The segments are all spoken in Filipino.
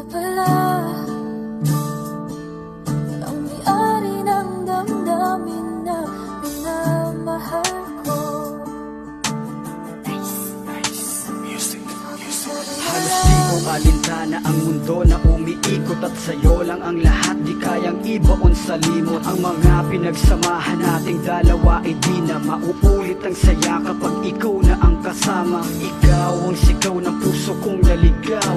na pala ang may-ari ng damdamin na minamahal ko. Halos di ko alintana ang mundo na umiikot at sa'yo lang ang lahat, di kayang ibaon sa limot. Ang mga pinagsamahan nating dalawa ay di na mauulit ang saya kapag ikaw na ang kasama. Ikaw ang sigaw ng puso kong naligaw,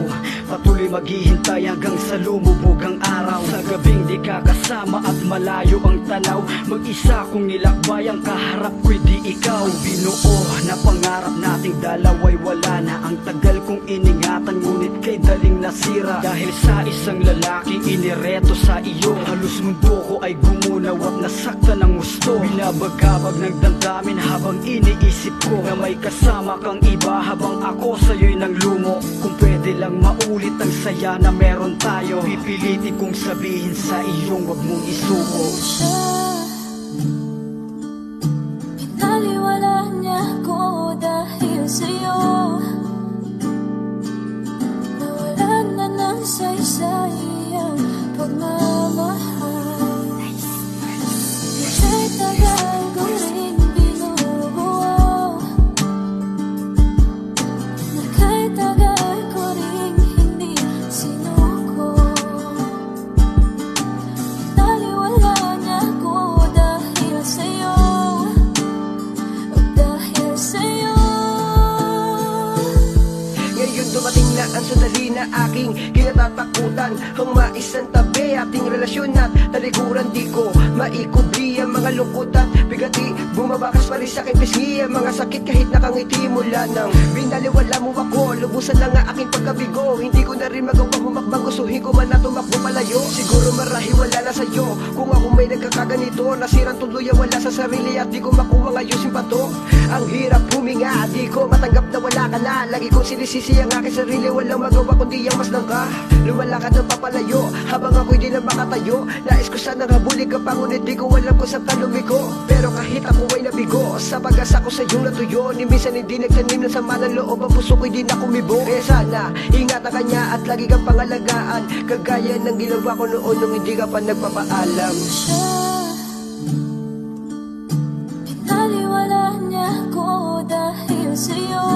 patuloy maghihintay hanggang sa lumubog ang araw. Sa gabing di ka kasama at malayo ang tanaw, mag-isa kong nilakbay ang kaharap ko'y di ikaw. Ang binuo na pangarap nating dalawa'y wala na. Ang tagal kong iningatan ngunit kay daling nasira, dahil sa isang lalaking inireto sa iyo. Halos mundo ko ay gumunaw at nasaktan ng gusto. Binabagabag ng damdamin habang iniisip ko na may kasama kang iba habang ako sa'yo'y nang lumo. Kung pwede lang maulit ang saya na meron tayo, pipilitin kong sabihin sa iyong wag mong isuko. Pinaliwala niya ko dahil sa'yo, nawalan na ng saysay ang pagmamahal. Ika'y tagal ko rin binubuo, na ka'y tagal ko rin hindi sinuko. Pinaliwala niya ko dahil sa'yo, dahil sa'yo. Ngayon dumating na ang sandali na aking kinatatakutan, ang maisantabi ating relasyon at talikuran. Di ko maikubli ang mga lungkot at bigati, bumabakas pa rin sa aking pisngi ang mga sakit kahit nakangiti. Mula nang binaliwala mo ako, lubusan na nga aking pagkabigo. Hindi ko na rin magawang humakbang, gustuhin ko man na tumakbo palayo. Siguro marahil wala na sa'yo, kung ako may nagkakaganito. Nasirang tuluyan, wala sa sarili at di ko makuha ayusin pa to. Ang hirap huminga, di ko matanggap na wala ka na. Lagi kong sinisisi ang aking sarili, walang magawa kundi ang maslang ka. Lumalakad ng papalayo habang ako'y di na makatayo. Nais ko sanang habulin ka pa, ngunit di ko alam kung saan ka lumiko. Pero kahit ako ay nabigo sa pag-asa ko sa iyong natuyo, ni minsan hindi nagtanim ng sama ng loob, ang puso ko'y di na kumibo. Kaya sana ingatan ka niya at lagi kang pangalagaan, kagaya ng ginawa ko noon nung hindi ka pa nagpapaalam. Pinaliwala niya ko dahil sa'yo,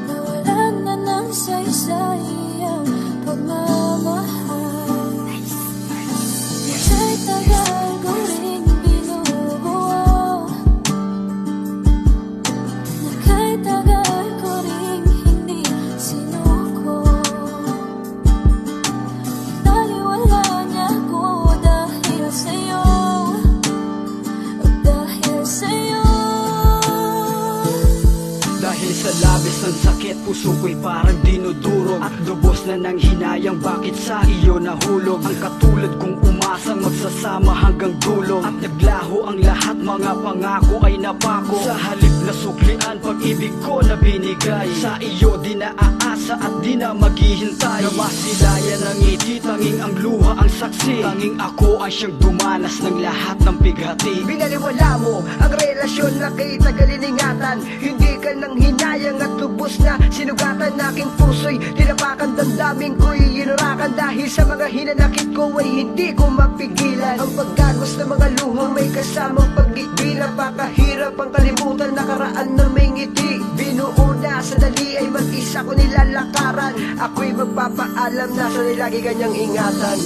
nawalan na ng saysay ang pagmamahal. Ika'y tagal ko rin binubuo, na ka'y tagal ko rin hindi sinuko. Pinaliwala niya ko dahil sa'yo, dahil sa'yo. Dahil sa labis ng sakit, puso ko'y parang dinudurog, at lubos na ng hinayang bakit sa iyo nahulog. Ang katulad kong umasang magsasama hanggang dulo, at naglaho ang lahat, mga pangako ay napako. Sa halip na suklian, pag-ibig ko na binigay sa iyo, di na aasa at di na maghihintay. Na masilayan ng ngiti, tanging ang luha ang saksi. Tanging ako ay siyang dumanas ng lahat ng bighati. Binaliwala mo ang relasyon na kay tagalingatan, hindi ka nang hinayang at lubos na sinugatan. Aking puso'y tinapakan, damdamin ko'y inurakan, dahil sa mga hinanakit ko ay hindi ko mapigilan. Ang pagkagos ng mga luhang may kasamang pag-ibig, napakahirap ang kalimutan nakaraan na may ngiti. Binuo na sa dali ay mag-isa ko nilalakaran, ako'y magpapaalam na sa nilagi kanyang ingatan.